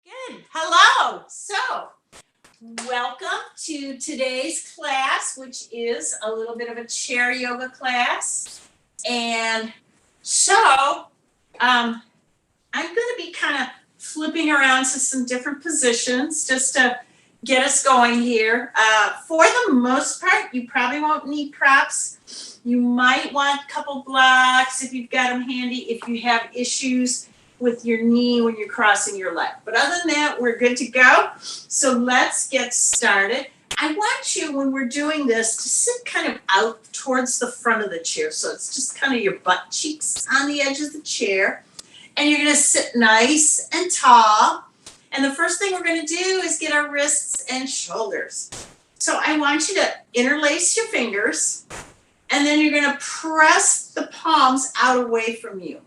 Good. Hello. So, welcome to today's class, which is a little bit of a chair yoga class. And so, I'm going to be kind of flipping around to some different positions just to get us going here. For the most part, you probably won't need props. You might want a couple blocks if you've got them handy, if you have issues with your knee when you're crossing your leg. But other than that, we're good to go. So let's get started. I want you, when we're doing this, to sit kind of out towards the front of the chair. So it's just kind of your butt cheeks on the edge of the chair. And you're going to sit nice and tall. And the first thing we're going to do is get our wrists and shoulders. So I want you to interlace your fingers. And then you're going to press the palms out away from you.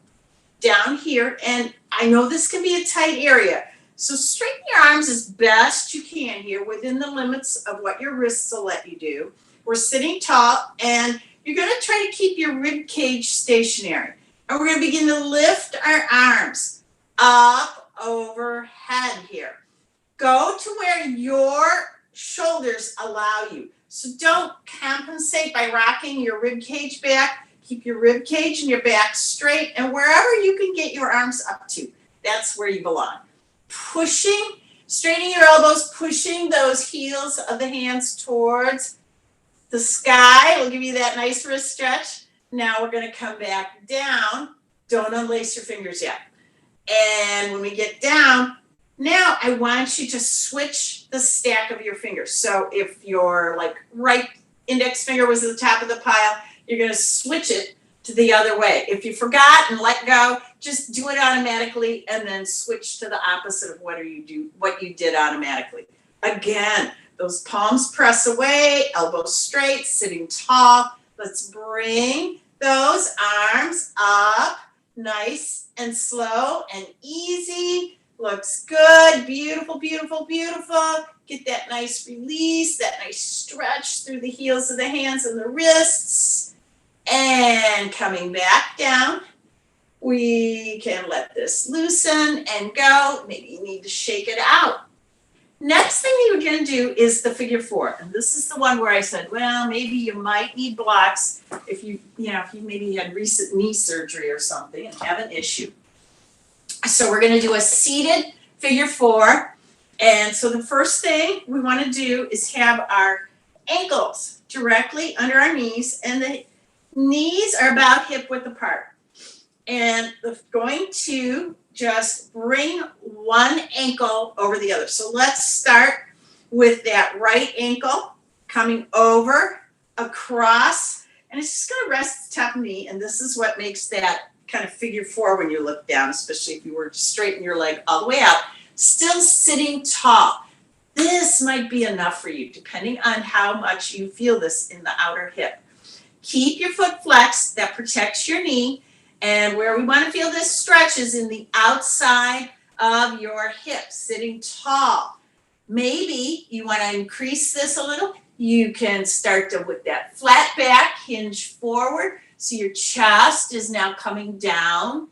Down here, and I know this can be a tight area, so straighten your arms as best you can here within the limits of what your wrists will let you do. We're sitting tall, and you're going to try to keep your rib cage stationary. And we're going to begin to lift our arms up overhead here. Go to where your shoulders allow you. So don't compensate by rocking your rib cage back. Keep your rib cage and your back straight, and wherever you can get your arms up to, that's where you belong. Pushing, straightening your elbows, pushing those heels of the hands towards the sky will give you that nice wrist stretch. Now we're going to come back down. Don't unlace your fingers yet. And when we get down, now I want you to switch the stack of your fingers. So if your right index finger was at the top of the pile, you're going to switch it to the other way. If you forgot and let go, just do it automatically and then switch to the opposite of what you did automatically. Again, those palms press away, elbows straight, sitting tall. Let's bring those arms up, nice and slow and easy. Looks good. Beautiful, beautiful, beautiful. Get that nice release, that nice stretch through the heels of the hands and the wrists. And coming back down, we can let this loosen and go. Maybe you need to shake it out. Next thing you're going to do is the figure four. And this is the one where I said, well, maybe you might need blocks if you maybe had recent knee surgery or something and have an issue. So we're going to do a seated figure four. And so the first thing we want to do is have our ankles directly under our knees, and the knees are about hip width apart. And we're going to just bring one ankle over the other. So let's start with that right ankle coming over, across, and it's just going to rest at the top of the knee. And this is what makes that kind of figure four when you look down, especially if you were to straighten your leg all the way out. Still sitting tall. This might be enough for you, depending on how much you feel this in the outer hip. Keep your foot flexed. That protects your knee. And where we want to feel this stretch is in the outside of your hip, sitting tall. Maybe you want to increase this a little. You can start with that flat back, hinge forward. So your chest is now coming down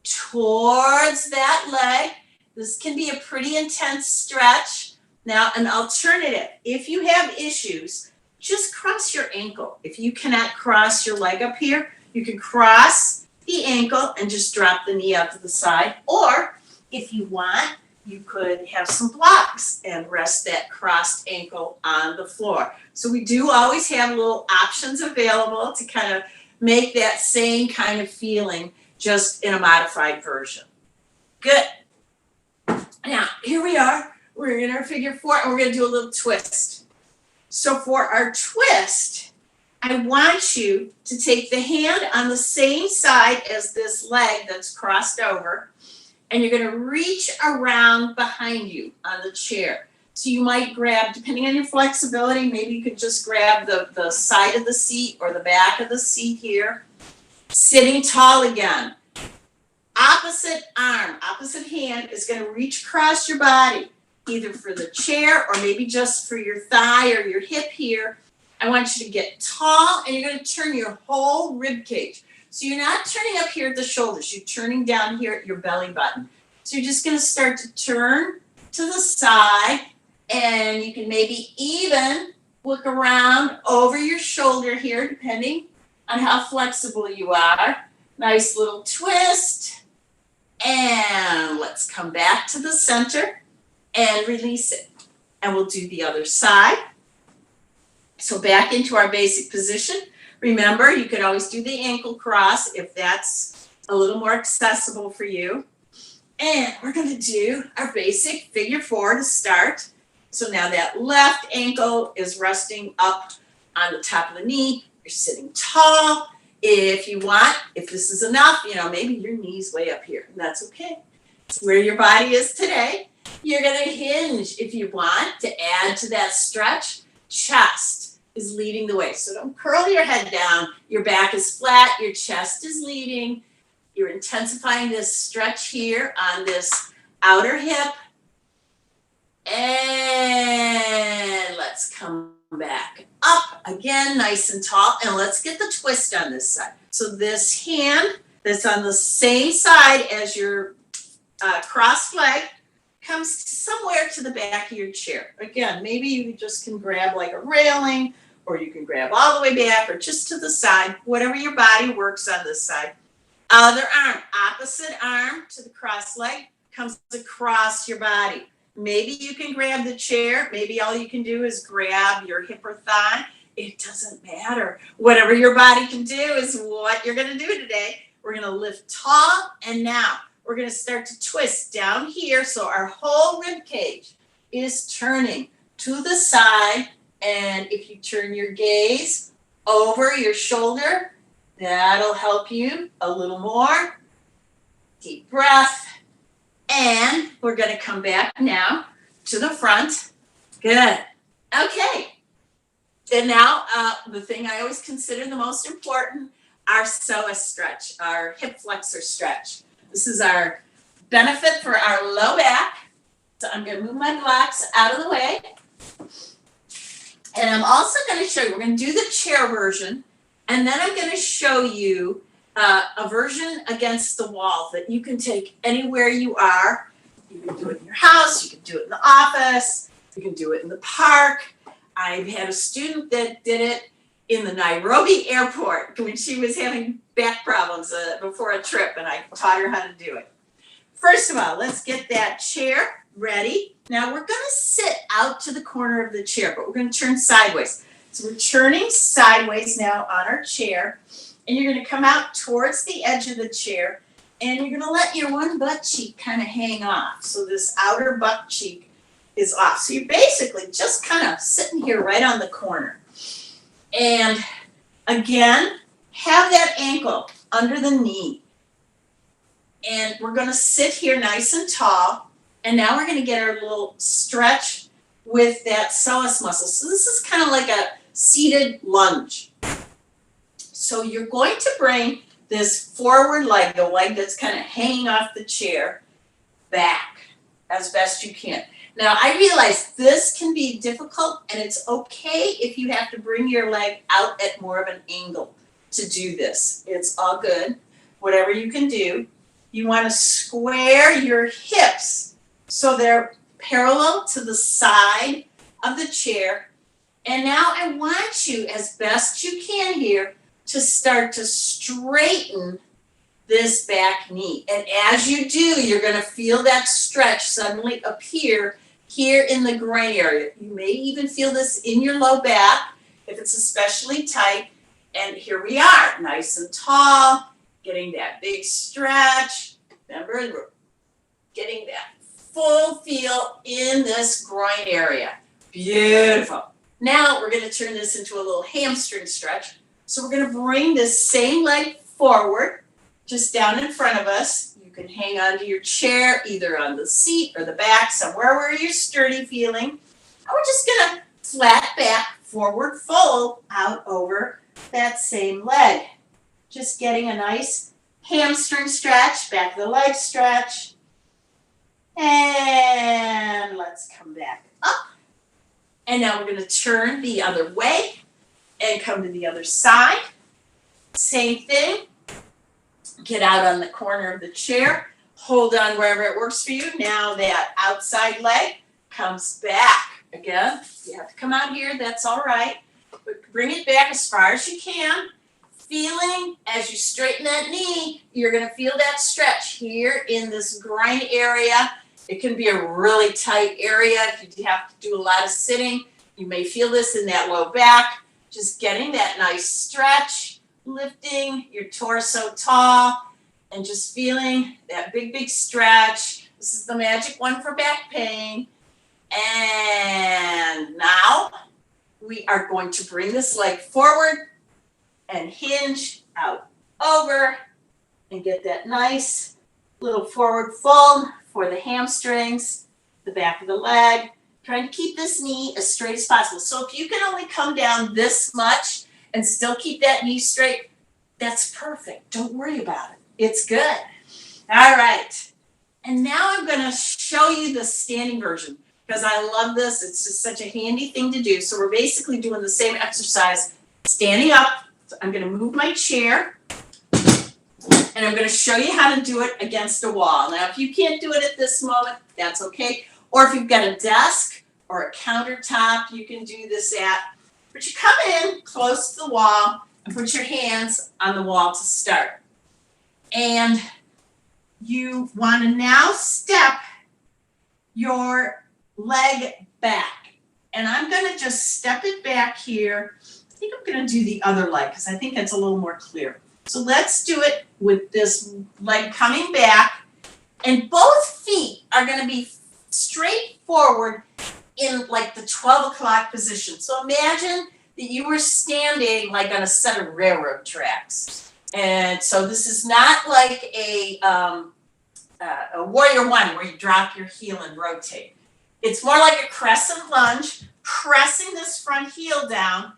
towards that leg. This can be a pretty intense stretch. Now, an alternative, if you have issues, just cross your ankle. If you cannot cross your leg up here, you can cross the ankle and just drop the knee out to the side. Or if you want, you could have some blocks and rest that crossed ankle on the floor. So we do always have little options available to kind of make that same kind of feeling, just in a modified version. Good. Now, here we are. We're in our figure four, and we're going to do a little twist. So for our twist, I want you to take the hand on the same side as this leg that's crossed over, and you're going to reach around behind you on the chair. So you might grab, depending on your flexibility, maybe you could just grab the side of the seat or the back of the seat here. Sitting tall again. Opposite arm, opposite hand is going to reach across your body, either for the chair or maybe just for your thigh or your hip here. I want you to get tall, and you're going to turn your whole rib cage. So you're not turning up here at the shoulders. You're turning down here at your belly button. So you're just going to start to turn to the side, and you can maybe even look around over your shoulder here, depending on how flexible you are. Nice little twist. And let's come back to the center and release it. And we'll do the other side. So back into our basic position. Remember, you could always do the ankle cross if that's a little more accessible for you. And we're going to do our basic figure 4 to start. So now that left ankle is resting up on the top of the knee. You're sitting tall. If you want, if this is enough, maybe your knee's way up here. And that's okay. It's where your body is today. You're going to hinge if you want to add to that stretch. Chest is leading the way. So don't curl your head down. Your back is flat. Your chest is leading. You're intensifying this stretch here on this outer hip. And let's come back up again, nice and tall. And let's get the twist on this side. So this hand that's on the same side as your crossed leg comes somewhere to the back of your chair. Again, maybe you just can grab like a railing, or you can grab all the way back, or just to the side, whatever your body works on this side. Other arm, opposite arm to the crossed leg comes across your body. Maybe you can grab the chair. Maybe all you can do is grab your hip or thigh. It doesn't matter. Whatever your body can do is what you're going to do today. We're going to lift tall, and now we're going to start to twist down here. So our whole rib cage is turning to the side. And if you turn your gaze over your shoulder, that'll help you a little more. Deep breath. And we're going to come back now to the front. Good. Okay. And now the thing I always consider the most important, our psoas stretch, our hip flexor stretch. This is our benefit for our low back. So I'm going to move my blocks out of the way. And I'm also going to show you, we're going to do the chair version. And then I'm going to show you a version against the wall that you can take anywhere you are. You can do it in your house. You can do it in the office. You can do it in the park. I've had a student that did it in the Nairobi airport when she was having back problems before a trip, and I taught her how to do it. First of all, let's get that chair ready. Now we're going to sit out to the corner of the chair, but we're going to turn sideways. So we're turning sideways now on our chair, and you're going to come out towards the edge of the chair, and you're going to let your one butt cheek kind of hang off. So this outer butt cheek is off. So you're basically just kind of sitting here right on the corner. And again, have that ankle under the knee. And we're going to sit here nice and tall. And now we're going to get our little stretch with that psoas muscle. So this is kind of like a seated lunge. So you're going to bring this forward leg, the leg that's kind of hanging off the chair, back as best you can. Now, I realize this can be difficult, and it's okay if you have to bring your leg out at more of an angle to do this. It's all good, whatever you can do. You want to square your hips so they're parallel to the side of the chair. And now I want you, as best you can here, to start to straighten this back knee. And as you do, you're going to feel that stretch suddenly appear here in the groin area. You may even feel this in your low back if it's especially tight. And here we are, nice and tall, getting that big stretch. Remember, we're getting that full feel in this groin area. Beautiful. Now we're going to turn this into a little hamstring stretch. So we're going to bring this same leg forward, just down in front of us. You can hang onto your chair, either on the seat or the back, somewhere where you're sturdy feeling. And we're just going to flat back, forward fold out over that same leg. Just getting a nice hamstring stretch, back of the leg stretch. And let's come back up. And now we're going to turn the other way and come to the other side. Same thing. Get out on the corner of the chair. hold on wherever it works for you. Now that outside leg comes back. Again, you have to come out here, that's all right. But bring it back as far as you can. Feeling as you straighten that knee, you're gonna feel that stretch here in this groin area. It can be a really tight area if you have to do a lot of sitting. You may feel this in that low back. Just getting that nice stretch, lifting your torso tall, and just feeling that big, big stretch. This is the magic one for back pain. And now we are going to bring this leg forward and hinge out over and get that nice little forward fold for the hamstrings, the back of the leg. Trying to keep this knee as straight as possible. So if you can only come down this much and still keep that knee straight, that's perfect. Don't worry about it. It's good. All right. And now I'm going to show you the standing version because I love this. It's just such a handy thing to do. So we're basically doing the same exercise, standing up. So I'm going to move my chair and I'm going to show you how to do it against a wall. Now, if you can't do it at this moment, that's okay. Or if you've got a desk or a countertop, you can do this at. But you come in close to the wall and put your hands on the wall to start. And you want to now step your leg back. And I'm going to just step it back here. I think I'm going to do the other leg because I think that's a little more clear. So let's do it with this leg coming back. And both feet are going to be straight forward in like the 12 o'clock position. So imagine that you were standing like on a set of railroad tracks. And so this is not like a warrior one where you drop your heel and rotate. It's more like a crescent lunge, pressing this front heel down.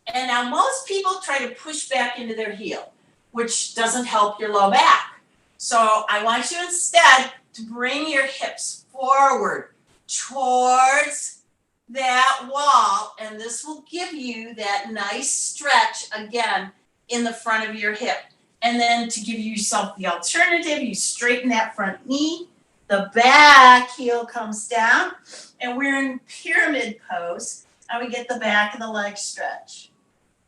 And now most people try to push back into their heel, which doesn't help your low back. So I want you instead to bring your hips forward towards that wall, and this will give you that nice stretch again in the front of your hip. And then to give yourself the alternative, you straighten that front knee, the back heel comes down, and we're in pyramid pose, and we get the back of the leg stretch.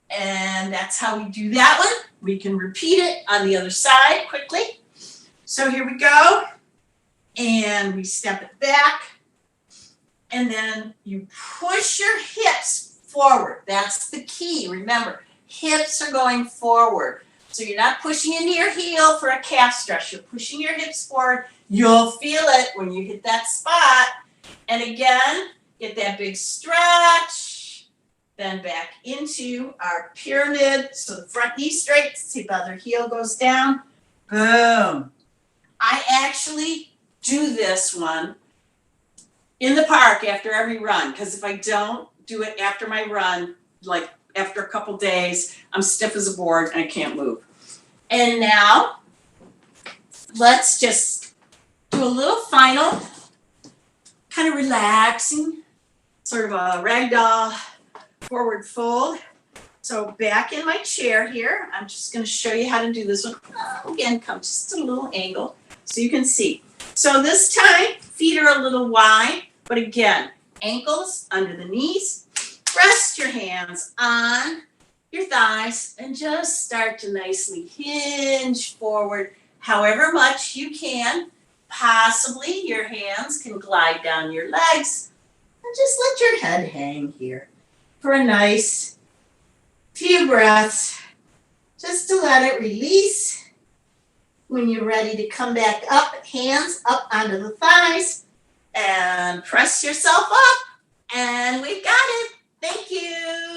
And that's how we do that one. We can repeat it on the other side quickly. So here we go. And we step it back. And then you push your hips forward. That's the key. Remember, hips are going forward. So you're not pushing into your heel for a calf stretch. You're pushing your hips forward. You'll feel it when you hit that spot. And again, get that big stretch. Then back into our pyramid. So the front knee straight, the other heel goes down. Boom. I actually do this one in the park after every run, because if I don't do it after my run, like after a couple days, I'm stiff as a board and I can't move. And now let's just do a little final, kind of relaxing, sort of a ragdoll forward fold. So back in my chair here, I'm just going to show you how to do this one. Again, come just a little angle so you can see. So this time, feet are a little wide, but again, ankles under the knees. Rest your hands on your thighs and just start to nicely hinge forward however much you can. Possibly your hands can glide down your legs and just let your head hang here for a nice few breaths, just to let it release. When you're ready to come back up, hands up onto the thighs and press yourself up, and we've got it. Thank you.